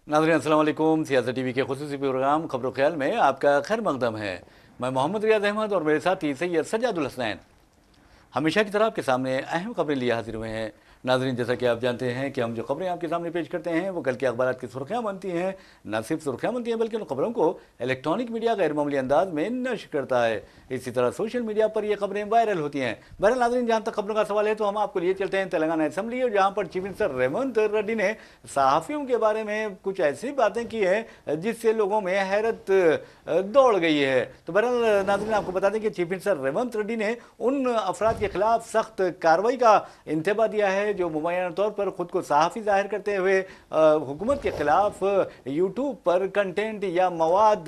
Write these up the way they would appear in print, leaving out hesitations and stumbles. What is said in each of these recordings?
नाज़रीन अस्सलाम वालेकुम। सियासत टीवी के खुसूसी प्रोग्राम खबरों ख्याल में आपका खैर मकदम है। मैं मोहम्मद रियाज अहमद और मेरे साथी सैयद सज्जादुल हसनैन हमेशा की तरह आपके सामने अहम खबरें लिए हाजिर हुए हैं। नाज़रीन, जैसा कि आप जानते हैं कि हम जो खबरें आपके सामने पेश करते हैं वो कल के अखबारात की सुर्खियाँ बनती हैं। न सिर्फ सुर्खियाँ बनती हैं बल्कि उन खबरों को इलेक्ट्रॉनिक मीडिया गैर मामूली अंदाज में नश्र करता है। इसी तरह सोशल मीडिया पर ये खबरें वायरल होती हैं। बहरहाल नाज़रीन, जहाँ तक खबरों का सवाल है तो हम आपको लिए चलते हैं तेलंगाना असम्बली, और जहाँ पर चीफ मिनिस्टर रेवंत रेड्डी ने सहाफ़ियों के बारे में कुछ ऐसी बातें की हैं जिससे लोगों में हैरत दौड़ गई है। तो बहरहाल नाज़रीन, आपको बता दें कि चीफ मिनिस्टर रेवंत रेड्डी ने उन अफराद के खिलाफ सख्त कार्रवाई का इंतबा दिया है जो मुबैना तौर पर खुद को सहाफ़ी जाहिर करते हुए हुकूमत के खिलाफ यूट्यूब पर कंटेंट या मवाद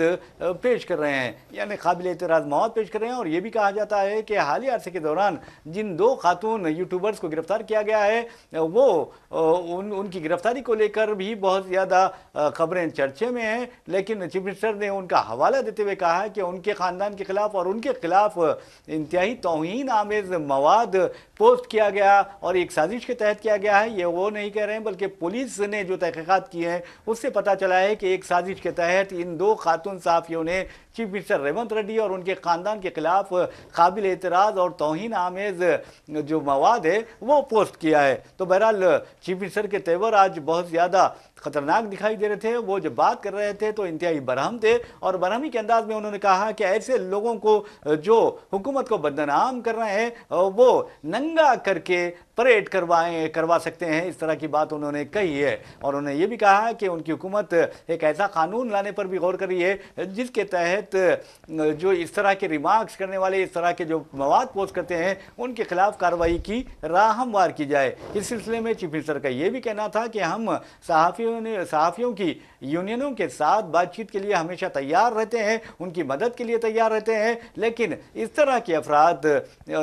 पेश कर रहे हैं, यानी काबिल एतराज़ मवाद पेश कर रहे हैं। और ये भी कहा जाता है कि हालिया अरसे के दौरान जिन 2 खातून यूट्यूबर्स को गिरफ्तार किया गया है वो उनकी गिरफ्तारी को लेकर भी बहुत ज़्यादा खबरें चर्चे में हैं, लेकिन चीफ मिनिस्टर ने उनका हवाला देते हुए कहा है कि उनके ख़ानदान के खिलाफ और उनके खिलाफ इंतहाई तौहीन आमेज़ मवाद पोस्ट किया गया और एक साजिश के तहत किया गया है। ये वो नहीं कह रहे हैं, बल्कि पुलिस ने जो तहकीकात की हैं उससे पता चला है कि एक साजिश के तहत इन 2 खातून सहाफ़ियों ने चीफ मिनिस्टर रेवंत रेड्डी और उनके ख़ानदान के खिलाफ काबिल एतराज़ और तौहीन आमेज़ जो मवाद है वो पोस्ट किया है। तो बहरहाल चीफ मिनिस्टर के तेवर आज बहुत ज़्यादा खतरनाक दिखाई दे रहे थे। वो जब बात कर रहे थे तो इंतहाई बरहम थे, और बरहमी के अंदाज में उन्होंने कहा कि ऐसे लोगों को जो हुकूमत को बदनाम कर रहे हैं वो नंगा करके परेड करवा सकते हैं, इस तरह की बात उन्होंने कही है। और उन्होंने ये भी कहा कि उनकी हुकूमत एक ऐसा कानून लाने पर भी गौर कर रही है जिसके तहत जो इस तरह के रिमार्क्स करने वाले, इस तरह के जो मवाद पोस्ट करते हैं उनके खिलाफ कार्रवाई की राह हमवार की जाए। इस सिलसिले में चीफ मिनिस्टर का ये भी कहना था कि हम सहाफ़ियों की यूनियनों के साथ बातचीत के लिए हमेशा तैयार रहते हैं, उनकी मदद के लिए तैयार रहते हैं, लेकिन इस तरह के अफराद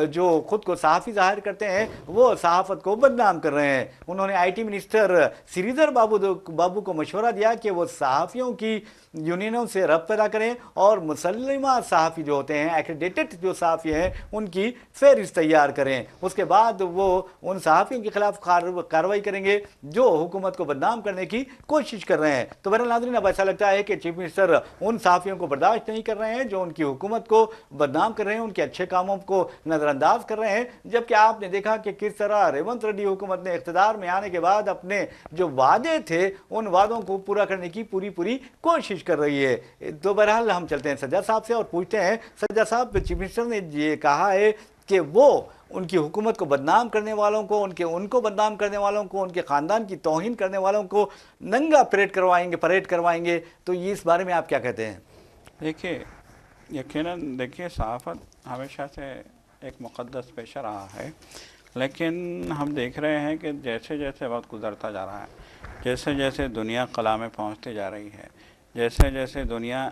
जो खुद को सहाफ़ी जाहिर करते हैं वो सहाफ़त को बदनाम कर रहे हैं। उन्होंने IT मिनिस्टर श्रीधर बाबू को मशवरा दिया कि वो सहाफ़ियों की यूनियनों से रब्त पैदा करें और मुसल्लिमा सहाफ़ी जो होते हैं, एक्रेडिटेड जो सहाफ़ी हैं, उनकी फहरिस्त तैयार करें। उसके बाद वो उन सहाफ़ियों के खिलाफ कार्रवाई करेंगे जो हुकूमत को बदनाम करने की कोशिश कर रहे हैं। तो बहरहाल नाज़रीन, अब ऐसा लगता है कि चीफ मिनिस्टर उन सहाफ़ियों को बर्दाश्त नहीं कर रहे हैं जो उनकी हुकूमत को बदनाम कर रहे हैं, उनके अच्छे कामों को नज़रअंदाज कर रहे हैं। जबकि आपने देखा कि किस तरह रेवंत रेड्डी हुकूमत ने इख्तिदार में आने के बाद अपने जो वादे थे उन वादों को पूरा करने की पूरी कोशिश कर रही है। तो बहरहाल हम चलते हैं सज्जाद साहब से और पूछते हैं, सज्जाद साहब, चीफ मिनिस्टर ने ये कहा है कि वो उनकी हुकूमत को बदनाम करने वालों को, उनको बदनाम करने वालों को, उनके ख़ानदान की तौहीन करने वालों को नंगा परेड करवाएंगे। तो ये इस बारे में आप क्या कहते हैं? देखिए, यकीनन देखिए, सहाफ़त हमेशा से एक मुक़द्दस पेशा रहा है, लेकिन हम देख रहे हैं कि जैसे जैसे वक्त गुज़रता जा रहा है, जैसे जैसे दुनिया कला में पहुँचती जा रही है, जैसे जैसे दुनिया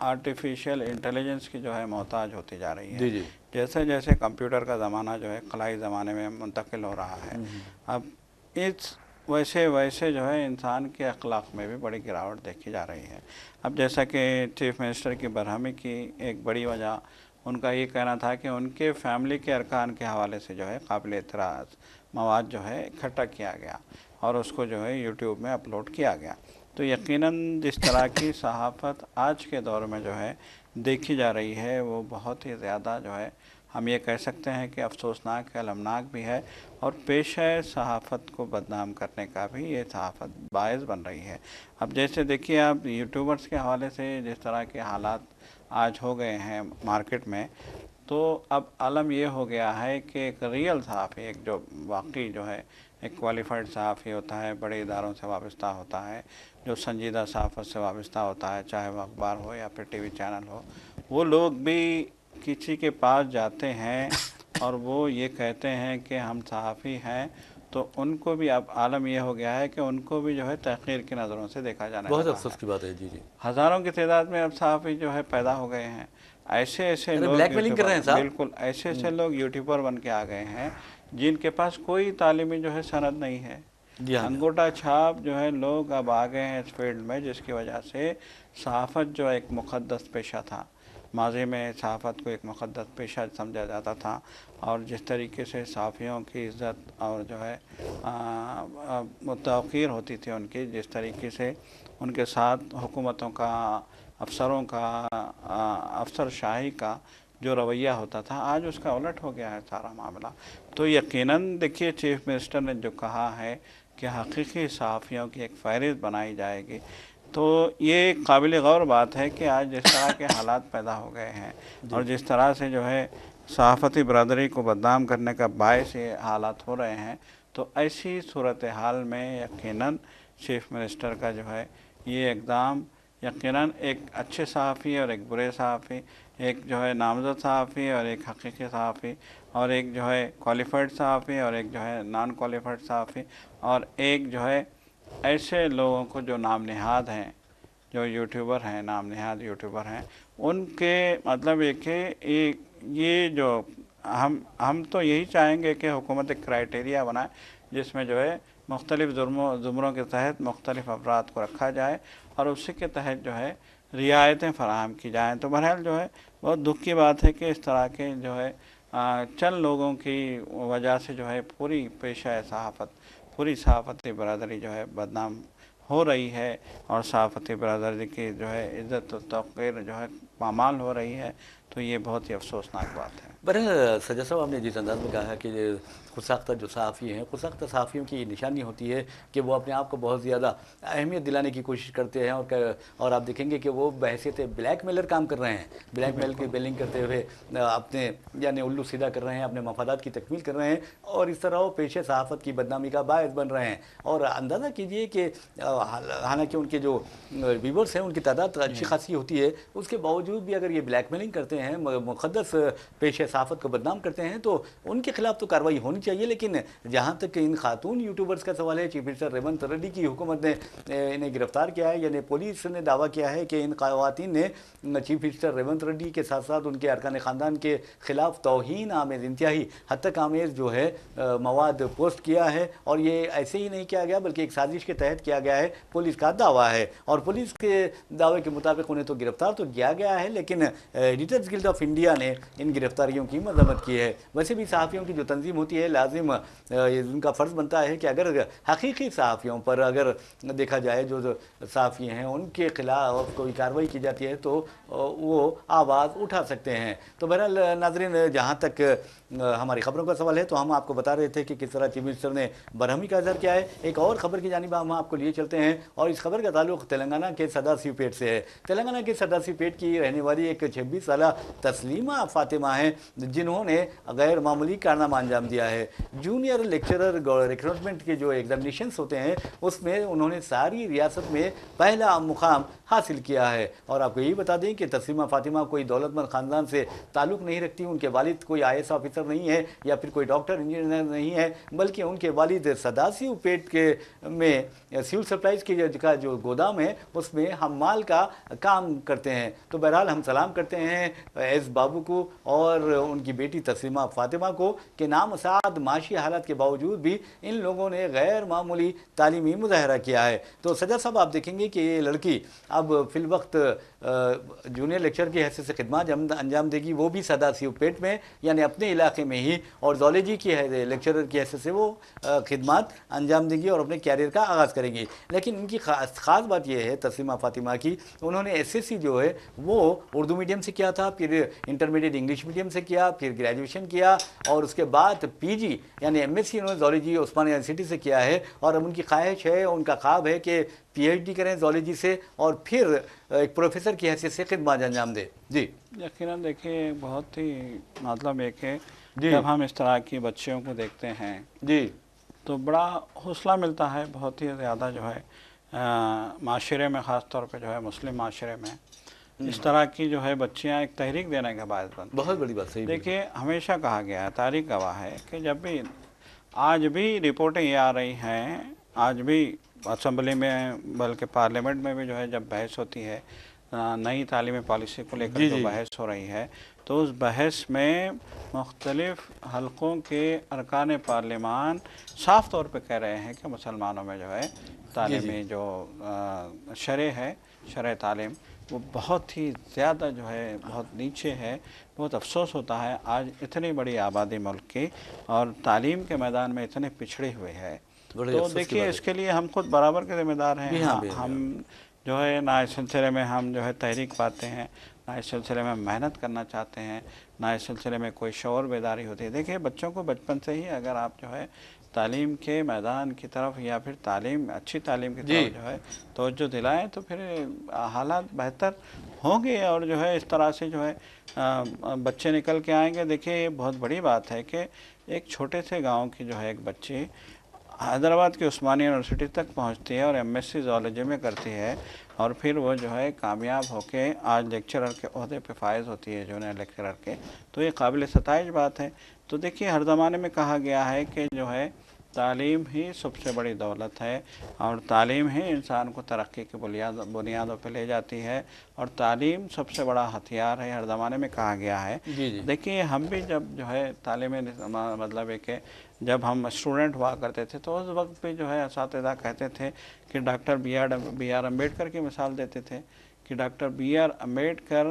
आर्टिफिशियल इंटेलिजेंस की जो है मोहताज होती जा रही है, जैसे जैसे कंप्यूटर का ज़माना जो है खलाई ज़माने में मुंतकिल हो रहा है, अब इस वैसे जो है इंसान के अखलाक में भी बड़ी गिरावट देखी जा रही है। अब जैसा कि चीफ मिनिस्टर की बरहमी की एक बड़ी वजह उनका ये कहना था कि उनके फैमिली के अरकान के हवाले से जो है काबिल एतराज़ मवाद जो है इकट्ठा किया गया और उसको जो है यूट्यूब में अपलोड किया गया। तो यकीनन जिस तरह की सहाफ़त आज के दौर में जो है देखी जा रही है वो बहुत ही ज़्यादा जो है हम ये कह सकते हैं कि अफसोसनाक है, अलमनाक भी है, और पेशा सहाफ़त को बदनाम करने का भी ये सहाफ़त बायस बन रही है। अब जैसे देखिए, आप यूट्यूबर्स के हवाले से जिस तरह के हालात आज हो गए हैं मार्केट में, तो अब आलम ये हो गया है कि एक रियल सहाफ़ी, एक जो वाकई जो है एक क्वालिफाइड सहाफ़ी होता है, बड़े इदारों से वाबस्ता होता है, जो संजीदा सहाफ़त से वाबस्ता होता है, चाहे वो अखबार हो या फिर TV चैनल हो, वो लोग भी किसी के पास जाते हैं और वो ये कहते हैं कि हम सहाफ़ी हैं, तो उनको भी अब आलम यह हो गया है कि उनको भी जो है तहक़ीर की नज़रों से देखा जाने लगा है। बहुत अफसोस की बात है। जी जी, हज़ारों की तादाद में अब सहाफ़ी जो है पैदा हो गए हैं। ऐसे लोग ब्लैकमेलिंग कर रहे हैं साहब। बिल्कुल ऐसे लोग यूट्यूबर बन के आ गए हैं जिनके पास कोई तालीमी जो है सनद नहीं है, جی ہاں انگوٹھا چھاپ جو ہے لوگ اب آ گئے ہیں اس فیلڈ میں، جس کی وجہ سے صحافت جو ایک مقدس پیشہ تھا، ماضی میں صحافت کو ایک مقدس پیشہ سمجھا جاتا تھا، اور جس طریقے سے صحافیوں کی عزت اور جو ہے توقیر ہوتی تھی ان کی، جس طریقے سے ان کے ساتھ حکومتوں کا، افسروں کا، افسر شاہی کا جو رویہ ہوتا تھا، آج اس کا الٹ ہو گیا ہے سارا معاملہ۔ تو یقیناً دیکھیے چیف منسٹر نے جو کہا ہے کہ حقیقی صحافیوں کی ایک فہرست بنائی جائے گی، تو یہ قابل غور بات ہے کہ آج جس طرح کے حالات پیدا ہو گئے ہیں اور جس طرح سے جو ہے صحافتی برادری کو بدنام کرنے کا باعث یہ حالات ہو رہے ہیں، تو ایسی صورتحال میں یقیناً چیف منسٹر کا جو ہے یہ اقدام یقیناً ایک اچھے صحافی اور ایک برے صحافی، ایک جو ہے نامزد صحافی اور ایک حقیقی صحافی، اور ایک جو ہے کوالیفائڈ صحافی اور ایک جو ہے نان کوالیفائڈ صحافی، اور ایک جو ہے ایسے لوگوں کو جو نام نہاد ہیں، جو یوٹیوبر ہیں، نام نہاد یوٹیوبر ہیں، ان کے مطلب یہ کہ یہ جو ہم تو یہی چاہیں گے کہ حکومت ایک کرائیٹیریا بنائے جس میں جو ہے مختلف زمروں کے تحت مختلف افراد کو رکھا جائے اور اسی کے تحت جو ہے رعایتیں فراہم کی جائیں۔ تو بہرحال جو ہے بہت دکھ کی بات ہے کہ اس طرح کے جو ہے چند لوگوں کی وجہ سے جو ہے پوری پیشہ صحافت، پوری صحافتی برادری جو ہے بدنام ہو رہی ہے، اور صحافتی برادری کی جو ہے عزت و توقیر جو ہے پامال ہو رہی ہے، تو یہ بہت ہی افسوسناک بات ہے۔ برحال سجا صاحب، آپ نے جس انداز میں کہا کہ خود ساختہ جو صحافی ہیں، خود ساختہ صحافیوں کی نشانی ہوتی ہے کہ وہ اپنے آپ کو بہت زیادہ اہمیت دلانے کی کوشش کرتے ہیں، اور آپ دیکھیں گے کہ وہ بحیثیت بلیک میلر کام کر رہے ہیں، بلیک میل کی بیلنگ کرتے ہوئے اپنے یعنی الو سیدھا کر رہے ہیں، اپنے مفادات کی تکمیل کر رہے ہیں، اور اس طرح وہ پیشے صحافت کی بدنامی کا باعث بن رہے ہیں۔ اور اندازہ کیجئے کہ حالانکہ ان کے جو ویورز ہیں ان کی تعداد اچھی خاصی ہوتی ہے، اس کے باوجود بھی اگر یہ بلیک میلنگ کرتے ہیں، مقدس پیشے صحافت کو بدنام کرتے ہیں، تو ان کے خلاف تو کارروائی ہونی چاہیے۔ لیکن جہاں تک ان خاتون یوٹیوبرز کا سوال ہے، چیف منسٹر ریونت ریڈی کی حکومت نے انہیں گرفتار کیا ہے، یعنی پولیس نے دعویٰ کیا ہے کہ ان خواتین نے چیف منسٹر ریونت ریڈی کے ساتھ ساتھ ان کے ارکان خاندان کے خلاف توہین آمیز، انتہائی حد تک آمیز جو ہے مواد پوسٹ کیا ہے، اور یہ ایسے ہی نہیں کیا گیا بلکہ ایک سازش کے تحت کیا گیا ہے، پولیس کا دعویٰ ہے۔ اور پولیس کے دعوے کے مطابق انہیں تو گرفتار تو کیا گیا ہے، لیکن ایڈیٹرز گلڈ آف انڈیا نے ان گرفتاریوں کی مذمت کی ہے۔ ویسے بھی صحافیوں کی جو تنظیم ہوتی ہے، لازم ان کا فرض بنتا ہے کہ اگر حقیقی صحافیوں پر اگر دیکھا جائے، جو صحافی ہیں ان کے خلاف کوئی کارروائی کی جاتی ہے تو وہ آواز اٹھا سکتے ہیں۔ تو بہرحال ناظرین، جہاں تک ہماری خبروں کا سوال ہے تو ہم آپ کو بتا رہے تھے کہ کس طرح چیف منسٹر نے برہمی کا اظہار کیا ہے۔ ایک اور خبر کی جانب ہم آپ کو لیے چلتے ہیں، اور اس خبر کا تعلق تلنگانہ کے سداسیو پیٹ سے ہے۔ تلنگانہ کے سداسیو پیٹ کی رہنے والی ایک 26 سالہ تسلیمہ فاطمہ ہیں، جنہوں نے غیر معمولی کارنامہ انجام دیا ہے۔ جونیئر لیکچرر ریکروٹمنٹ کے جو ایگزامینیشنز ہوتے ہیں، اس میں انہوں نے ساری ریاست میں پہلا مقام حاصل کیا ہے۔ اور آپ کو یہی بتا دیں کہ تسلیمہ فاطمہ کوئی دولت مند خاندان سے تعلق نہیں رکھتی، ان کے والد کوئی IAS آفیسر نہیں ہے یا پھر کوئی ڈاکٹر انجینئر نہیں ہے، بلکہ ان کے والد سداسیو پیٹ کے میں سول سپلائز کا جو گودام ہے اس میں حمال کا کام کرتے ہیں۔ تو بہرحال ہم سلام کرتے ہیں ایس بابو کو اور ان کی بیٹی تسلیمہ فاطمہ کو کہ نامساعد معاشی حالات کے باوجود بھی ان لوگوں نے غیر معمولی تعلیمی مظاہرہ کیا ہے۔ تو سجا صاحب، آپ دیکھیں گے کہ یہ لڑکی اب فی الوقت جونیئر لیکچر کی حیثیت سے خدمات انجام دے گی، وہ بھی سداسیو پیٹ میں، یعنی اپنے علاقے میں ہی، اور زولوجی کی لیکچرر کی حیثیت سے وہ خدمات انجام دے گی اور اپنے کیریئر کا آغاز کرے گی۔ لیکن ان کی خاص بات یہ ہے تسلیمہ فاطمہ کی، انہوں نے SSC جو ہے وہ اردو میڈیم سے کیا تھا، پھر انٹرمیڈیٹ انگلش میڈیم سے کیا، پھر گریجویشن کیا، اور اس کے بعد PG یعنی MSc انہوں نے زولوجی عثمانیہ یونیورسٹی سے کیا ہے، اور اب ان کی خواہش ہے، ان کا خواب ہے کہ PhD کریں زولوجی سے اور پھر ایک پروفیسر کی حیثیت سے خدمات انجام دے۔ جی یقیناً دیکھیے بہت ہی مطلب ایک ہے، جب ہم اس طرح کی بچیوں کو دیکھتے ہیں جی تو بڑا حوصلہ ملتا ہے، بہت ہی زیادہ جو ہے معاشرے میں، خاص طور پہ جو ہے مسلم معاشرے میں اس طرح کی جو ہے بچیاں ایک تحریک دینے کا باعث بنتی ہیں۔ بہت بڑی بات، صحیح۔ دیکھیے ہمیشہ کہا گیا ہے، تاریخ گواہ ہے کہ جب بھی آج بھی رپورٹیں یہ آ رہی ہیں، آج بھی اسمبلی میں بلکہ پارلیمنٹ میں بھی جو ہے جب بحث ہوتی ہے نئی تعلیمی پالیسی کو لے کر جی جو جی بحث ہو رہی ہے، تو اس بحث میں مختلف حلقوں کے ارکان پارلیمان صاف طور پہ کہہ رہے ہیں کہ مسلمانوں میں جو ہے جی تعلیمی جو شرح ہے، شرح تعلیم، وہ بہت ہی زیادہ جو ہے بہت نیچے ہے۔ بہت افسوس ہوتا ہے آج اتنی بڑی آبادی ملک کی اور تعلیم کے میدان میں اتنے پچھڑے ہوئے ہے۔ بڑے تو افسوس کی دیکھیے بات اس ہے کے لیے ہم خود برابر کے ذمہ دار ہیں۔ جی ہاں بے ہم جو ہے نہ اس سلسلے میں ہم جو ہے تحریک پاتے ہیں، نہ اس سلسلے میں محنت کرنا چاہتے ہیں، نہ اس سلسلے میں کوئی شعور بیداری ہوتی ہے۔ دیکھیے بچوں کو بچپن سے ہی اگر آپ جو ہے تعلیم کے میدان کی طرف یا پھر اچھی تعلیم کی جی طرف جو ہے توجہ دلائیں تو پھر حالات بہتر ہوں گے، اور جو ہے اس طرح سے جو ہے بچے نکل کے آئیں گے۔ دیکھیے یہ بہت بڑی بات ہے کہ ایک چھوٹے سے گاؤں کی جو ہے ایک بچی حیدرآباد کی عثمانیہ یونیورسٹی تک پہنچتی ہے اور ایم ایس سی زوالوجی میں کرتی ہے، اور پھر وہ جو ہے کامیاب ہو کے آج لیکچرر کے عہدے پہ فائز ہوتی ہے، جونیئر لیکچرر کے، تو یہ قابل ستائش بات ہے۔ تو دیکھیے ہر زمانے میں کہا گیا ہے کہ جو ہے تعلیم ہی سب سے بڑی دولت ہے، اور تعلیم ہی انسان کو ترقی کی بنیادوں پہ لے جاتی ہے، اور تعلیم سب سے بڑا ہتھیار ہے، ہر زمانے میں کہا گیا ہے۔ جی جی دیکھیے ہم بھی جب جو ہے تعلیم مطلب ہے کہ جب ہم اسٹوڈنٹ ہوا کرتے تھے تو اس وقت پہ جو ہے اساتذہ کہتے تھے کہ ڈاکٹر بی آر امبیڈکر کی مثال دیتے تھے کہ ڈاکٹر بی آر امبیڈکر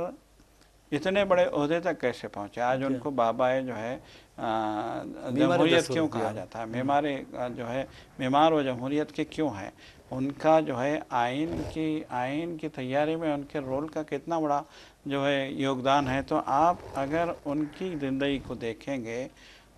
اتنے بڑے عہدے تک کیسے پہنچے۔ آج ان کو بابا جو ہے بیمار جمہوریت دستور کیوں دیا کہا جاتا ہے، جو ہے معمار و جمہوریت کے کیوں ہیں؟ ان کا جو ہے آئین کی تیاری میں ان کے رول کا کتنا بڑا جو ہے یوگدان ہے۔ تو آپ اگر ان کی زندگی کو دیکھیں گے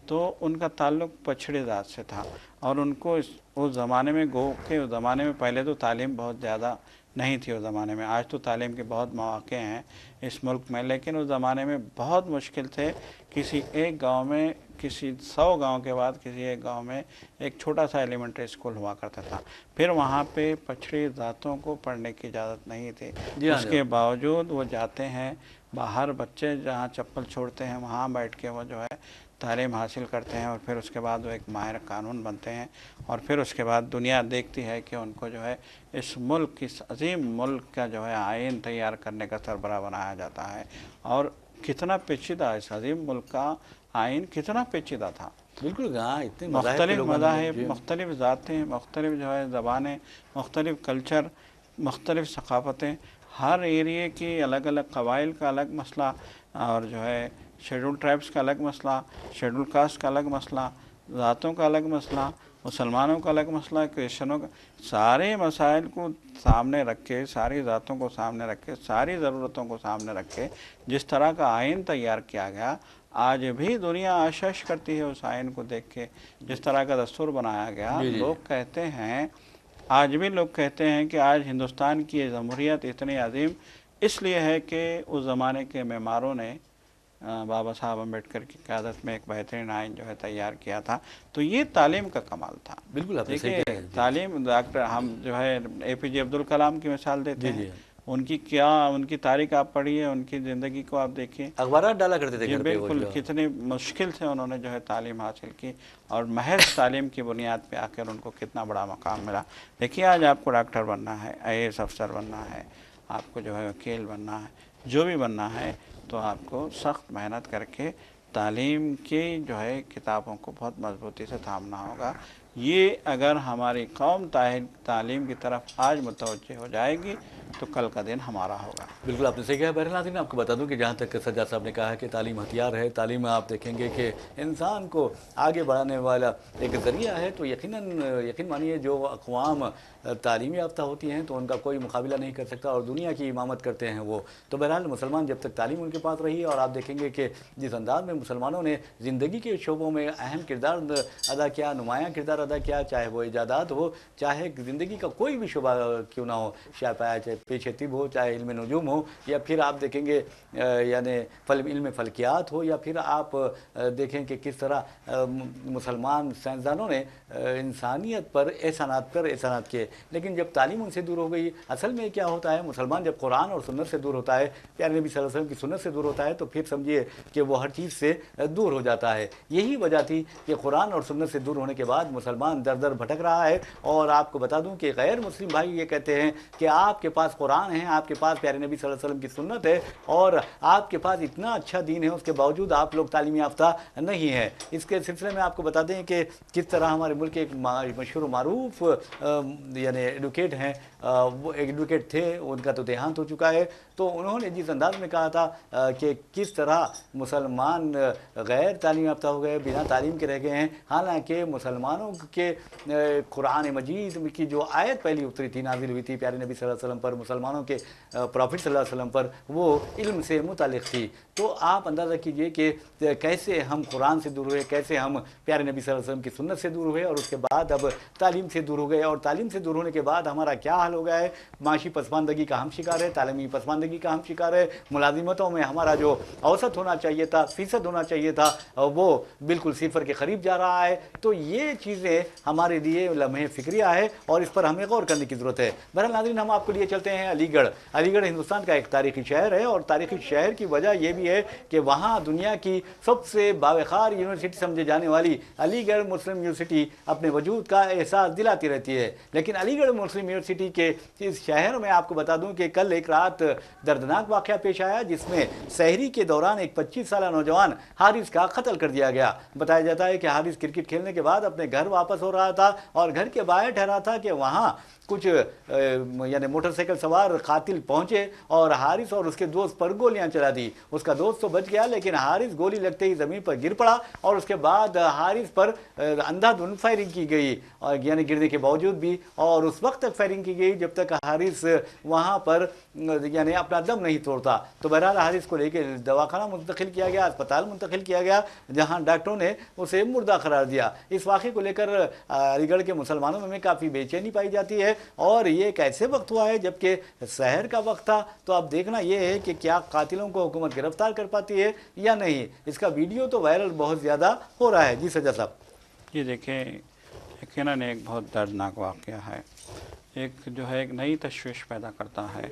تو ان کا تعلق پچھڑے ذات سے تھا، اور ان کو اس زمانے میں اس زمانے میں پہلے تو تعلیم بہت زیادہ نہیں تھی اس زمانے میں، آج تو تعلیم کے بہت مواقع ہیں اس ملک میں، لیکن اس زمانے میں بہت مشکل تھے۔ کسی ایک گاؤں میں، کسی 100 گاؤں کے بعد کسی ایک گاؤں میں ایک چھوٹا سا ایلیمنٹری اسکول ہوا کرتا تھا، پھر وہاں پہ پچھڑی ذاتوں کو پڑھنے کی اجازت نہیں تھی۔ جی ہاں اس کے باوجود وہ جاتے ہیں باہر، بچے جہاں چپل چھوڑتے ہیں وہاں بیٹھ کے وہ جو ہے تعلیم حاصل کرتے ہیں، اور پھر اس کے بعد وہ ایک ماہر قانون بنتے ہیں، اور پھر اس کے بعد دنیا دیکھتی ہے کہ ان کو جو ہے اس ملک، اس عظیم ملک کا جو ہے آئین تیار کرنے کا سربراہ بنایا جاتا ہے۔ اور کتنا پیچیدہ اس عظیم ملک کا آئین کتنا پیچیدہ تھا، بالکل ہاں اتنے مذاہب کے مختلف لوگ مذاہب، جی مختلف ذاتیں، مختلف جو ہے زبانیں، مختلف کلچر، مختلف ثقافتیں، ہر ایریے کی الگ الگ قبائل کا الگ مسئلہ، اور جو ہے شیڈول ٹرائبس کا الگ مسئلہ، شیڈول کاسٹ کا الگ مسئلہ، ذاتوں کا الگ مسئلہ، مسلمانوں کا الگ مسئلہ، کرسچنوں کا، سارے مسائل کو سامنے رکھ کے، ساری ذاتوں کو سامنے رکھ کے، ساری ضرورتوں کو سامنے رکھ کے جس طرح کا آئین تیار کیا گیا، آج بھی دنیا آشش کرتی ہے اس آئین کو دیکھ کے، جس طرح کا دستور بنایا گیا۔ جی جی لوگ کہتے ہیں، آج بھی لوگ کہتے ہیں کہ آج ہندوستان کی یہ جمہوریت اتنی عظیم اس لیے ہے کہ اس زمانے کے معماروں نے بابا صاحب امبیڈکر کی قیادت میں ایک بہترین آئین جو ہے تیار کیا تھا۔ تو یہ تعلیم کا کمال تھا۔ بالکل آپ نے صحیح دیکھیے کہا ہے جی تعلیم، ڈاکٹر ہم جو ہے اے پی جے عبدالکلام کی مثال دیتے جی ہیں، جی ان کی تاریخ آپ پڑھیے، ان کی زندگی کو آپ دیکھیے، اخبارات ڈالا کرتے تھے جی گھر پہ وہ بالکل، جو کتنی مشکل سے انہوں نے جو ہے تعلیم حاصل کی، اور محض تعلیم کی بنیاد پہ آ کر ان کو کتنا بڑا مقام ملا۔ دیکھیے آج آپ کو ڈاکٹر بننا ہے، IAS افسر بننا ہے، آپ کو جو ہے وکیل بننا ہے، جو بھی بننا ہے، تو آپ کو سخت محنت کر کے تعلیم کی جو ہے کتابوں کو بہت مضبوطی سے تھامنا ہوگا۔ یہ اگر ہماری قوم تعلیم کی طرف آج متوجہ ہو جائے گی تو کل کا دن ہمارا ہوگا۔ بالکل آپ نے صحیح کہا۔ بہرحال ناظرین آپ کو بتا دوں کہ جہاں تک سجاد صاحب نے کہا ہے کہ تعلیم ہتھیار ہے، تعلیم میں آپ دیکھیں گے کہ انسان کو آگے بڑھانے والا ایک ذریعہ ہے، تو یقین مانیے جو اقوام تعلیم یافتہ ہوتی ہیں تو ان کا کوئی مقابلہ نہیں کر سکتا، اور دنیا کی امامت کرتے ہیں وہ۔ تو بہرحال مسلمان جب تک تعلیم ان کے پاس رہی، اور آپ دیکھیں گے کہ جس انداز میں مسلمانوں نے زندگی کے شعبوں میں اہم کردار ادا کیا، نمایاں کردار ادا کیا، چاہے وہ ایجادات ہو، چاہے زندگی کا کوئی بھی شعبہ کیوں نہ ہو، چاہے پیچھے طب ہو، چاہے علم نجوم ہو، یا پھر آپ دیکھیں گے یعنی علم فلکیات ہو، یا پھر آپ دیکھیں کہ کس طرح مسلمان سائنسدانوں نے انسانیت پر احسانات کیے۔ لیکن جب تعلیم ان سے دور ہو گئی، اصل میں کیا ہوتا ہے، مسلمان جب قرآن اور سنت سے دور ہوتا ہے، پیارے نبی صلی اللہ علیہ وسلم کی سنت سے دور ہوتا ہے، تو پھر سمجھیے کہ وہ ہر چیز سے دور ہو جاتا ہے۔ یہی وجہ تھی کہ قرآن اور سنت سے دور ہونے کے بعد مسلمان در در بھٹک رہا ہے۔ اور آپ کو بتا دوں کہ غیر مسلم بھائی یہ کہتے ہیں کہ آپ کے پاس कुरान है, आपके पास प्यारे नबी सल्लल्लाहु अलैहि वसल्लम की सुन्नत है और आपके पास इतना अच्छा दीन है, उसके बावजूद आप लोग तालीम याफ्ता नहीं है। इसके सिलसिले में आपको बता दें कि किस तरह हमारे मुल्क के एक मशहूर मारूफ यानी एडवोकेट हैं, वो एडवोकेट थे, उनका तो देहांत हो चुका है, तो उन्होंने जिस अंदाज में कहा था कि किस तरह मुसलमान गैर तालीम याफ्ता हो गए, बिना तालीम के रह गए हैं, हालांकि मुसलमानों के कुरान मजीद की जो आयत पहली उतरी थी, नाजिल हुई थी प्यारे नबी सल्लल्लाहु अलैहि वसल्लम पर, मुसलमानों के प्रॉफिट सल्लल्लाहु अलैहि वसल्लम पर, वो इल्म से मुतालिक थी। तो आप अंदाज़ा कीजिए कि कैसे हम कुरान से दूर हुए, कैसे हम प्यारे नबी सल्लल्लाहु अलैहि वसल्लम की सुन्नत से दूर हुए और उसके बाद अब तालीम से दूर हो गए, और तालीम से दूर होने के बाद हमारा क्या हाल हो गया है, माशी पसमानदगी का हम शिकार है, तालीमी पसमानदगी का हम शिकार है, मुलाजिमतों में हमारा जो औसत होना चाहिए था, फ़ीसद होना चाहिए था, वो बिल्कुल सिफर के करीब जा रहा है। तो ये चीज़ें हमारे लिए लम्हे फ़िक्रिया है और इस पर हमें गौर करने की ज़रूरत है। बहरहाल नाज़रीन, हम आपको लिए चलते हैं अलीगढ़। अलीगढ़ हिंदुस्तान का एक तारीखी शहर है और तारीखी शहर की वजह यह भी है कि वहाँ दुनिया की सबसे बावखार यूनिवर्सिटी समझे जाने वाली अलीगढ़ मुस्लिम यूनिवर्सिटी अपने वजूद का एहसास दिलाती रहती है। लेकिन अलीगढ़ मुस्लिम यूनिवर्सिटी के इस शहर में आपको बता दूं कि कल एक रात दर्दनाक वाक़या पेश आया, जिसमें सहरी के दौरान एक 25 साल नौजवान हारिस का कत्ल कर दिया गया। बताया जाता है कि हारिस क्रिकेट खेलने के बाद अपने घर वापस हो रहा था और घर के बाहर ठहरा था कि वहाँ कुछ यानी मोटरसाइकिल सवार कातिल पहुंचे और हारिस और उसके दोस्त पर गोलियां चला दी। उसका दोस्त तो बच गया, लेकिन हारिस गोली लगते ही ज़मीन पर गिर पड़ा और उसके बाद हारिस पर अंधाधुंध फायरिंग की गई, और यानी गिरने के बावजूद भी, और उस वक्त तक फायरिंग की गई जब तक हारिस वहाँ पर यानी अपना दम नहीं तोड़ता। तो बहरहाल हारिस को लेकर दवाखाना मुंतकिल किया गया, अस्पताल मुंतकिल किया गया, जहाँ डॉक्टरों ने उसे मुर्दा करार दिया। इस वाक़े को लेकर अलीगढ़ के मुसलमानों में काफ़ी बेचैनी पाई जाती है और ये एक ऐसे वक्त हुआ है जबकि शहर का वक्त था। तो अब देखना यह है कि क्या कातिलों को हुकूमत गिरफ्तार कर पाती है या नहीं। इसका वीडियो तो वायरल बहुत ज़्यादा हो रहा है। जी सज्जा साहब। जी देखिए, यकीनन एक बहुत दर्दनाक वाक़या है, एक जो है एक नई तशवीश पैदा करता है।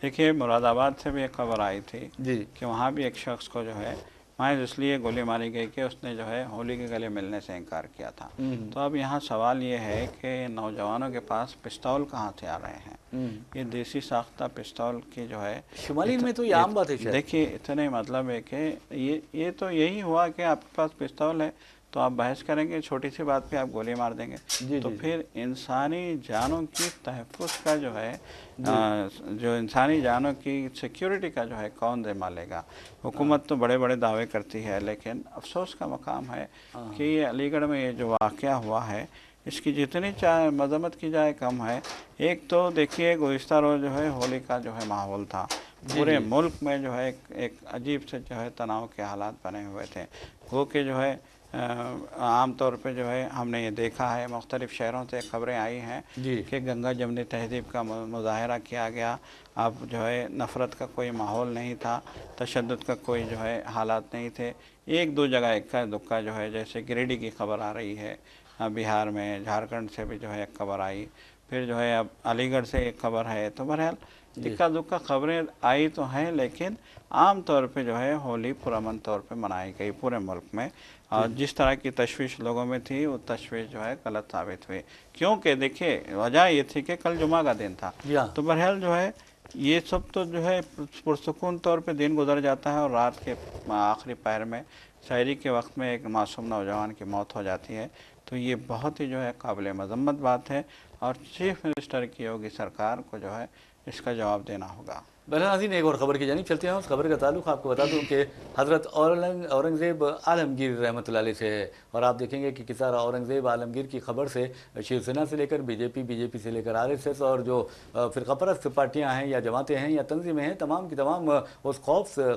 देखिए, मुरादाबाद से भी एक खबर आई थी जी कि वहाँ भी एक शख्स को जो है महज इसलिए गोली मारी गई कि उसने जो है होली के गले मिलने से इनकार किया था। तो अब यहाँ सवाल ये है कि नौजवानों के पास पिस्तौल कहाँ से आ रहे हैं। ये देसी साख्ता पिस्तौल की जो है शुमाली में तो ये आम बात है। देखिए, इतने मतलब है कि ये तो यही हुआ कि आपके पास पिस्तौल है तो आप बहस करेंगे, छोटी सी बात पे आप गोली मार देंगे। तो फिर इंसानी जानों की तहफ़्फ़ुज़ का जो है जो इंसानी जानों की सिक्योरिटी का जो है कौन ज़िम्मा लेगा। हुकूमत तो बड़े बड़े दावे करती है, लेकिन अफसोस का मकाम है कि ये अलीगढ़ में ये जो वाक़या हुआ है इसकी जितनी चाहे मजम्मत की जाए कम है। एक तो देखिए, गुज़िश्ता रोज़ जो है होली का जो है माहौल था, पूरे मुल्क में जो है एक अजीब से जो है तनाव के हालात बने हुए थे। वो कि जो है आम तौर पे जो है हमने ये देखा है, मुख्तलिफ़ शहरों से खबरें आई हैं कि गंगा जमनी तहज़ीब का मुज़ाहरा किया गया। अब जो है नफ़रत का कोई माहौल नहीं था, तशद्दुद का कोई जो है हालात नहीं थे। एक दो जगह इक्का दुक्का जो है, जैसे गिरिडीह की खबर आ रही है बिहार में, झारखंड से भी जो है एक खबर आई, फिर जो है अब अलीगढ़ से एक खबर है। तो बहरहाल इक्का दुक्का खबरें आई तो हैं, लेकिन आम तौर पे जो है होली पुरअमन तौर पे मनाई गई पूरे मुल्क में। और जिस तरह की तशवीश लोगों में थी, वो तशवीश जो है गलत साबित हुई, क्योंकि देखिए वजह ये थी कि कल जुमा का दिन था। तो बहरहाल जो है ये सब तो जो है पुरसुकून तौर पे दिन गुजर जाता है और रात के आखिरी पहर में शायरी के वक्त में एक मासूम नौजवान की मौत हो जाती है। तो ये बहुत ही जो है काबिल मज़म्मत बात है और चीफ मिनिस्टर की योगी सरकार को जो है इसका जवाब देना होगा। बहरहाल नाज़रीन, एक और ख़बर की जानिब चलते हैं। उस खबर का ताल्लुक़ आपको बता दूं कि हज़रत औरंगज़ेब आलमगीर रहमतुल्लाह अलैह से है। और आप देखेंगे कि किस तरह औरंगज़ेब आलमगीर की खबर से शिवसेना से लेकर बीजेपी से लेकर RSS और जो फ़िरक़ापरस्त पार्टियाँ हैं या जमातें हैं या तंजीमें हैं, तमाम की तमाम उस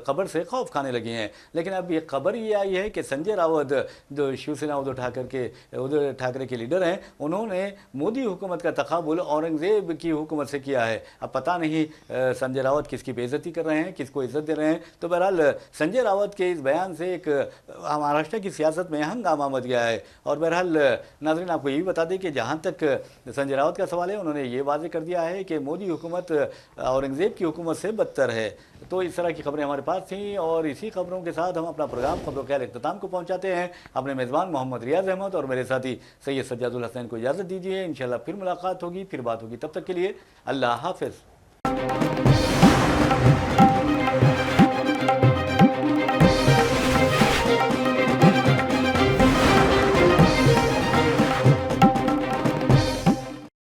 खबर से खौफ खाने लगी हैं। लेकिन अब ये खबर ये आई है कि संजय रावत, जो शिवसेना उद्धव ठाकरे के लीडर हैं, उन्होंने मोदी हुकूमत का तक़ाबुल औरंगज़ेब की हुकूमत से किया है। अब पता नहीं संजय रावत किसकी बेइज्जती कर रहे हैं, किसको इज्जत दे रहे हैं। तो बहरहाल संजय रावत के इस बयान से एक महाराष्ट्र की सियासत में हंगामा मच गया है। और बहरहाल नाज़रीन, आपको ये भी बता दें कि जहाँ तक संजय रावत का सवाल है, उन्होंने ये वाज़ेह कर दिया है कि मोदी हुकूमत औरंगज़ेब की हुकूमत से बदतर है। तो इस तरह की खबरें हमारे पास थीं और इसी खबरों के साथ हम अपना प्रोग्राम खबरों ख्याल इख्तिताम को पहुँचाते हैं। अपने मेज़बान मोहम्मद रियाज़ अहमद और मेरे साथी सैयद सज्जादुल हसनैन को इजाज़त दीजिए। इंशाअल्लाह फिर मुलाकात होगी, फिर बात होगी। तब तक के लिए अल्लाह हाफ़िज़।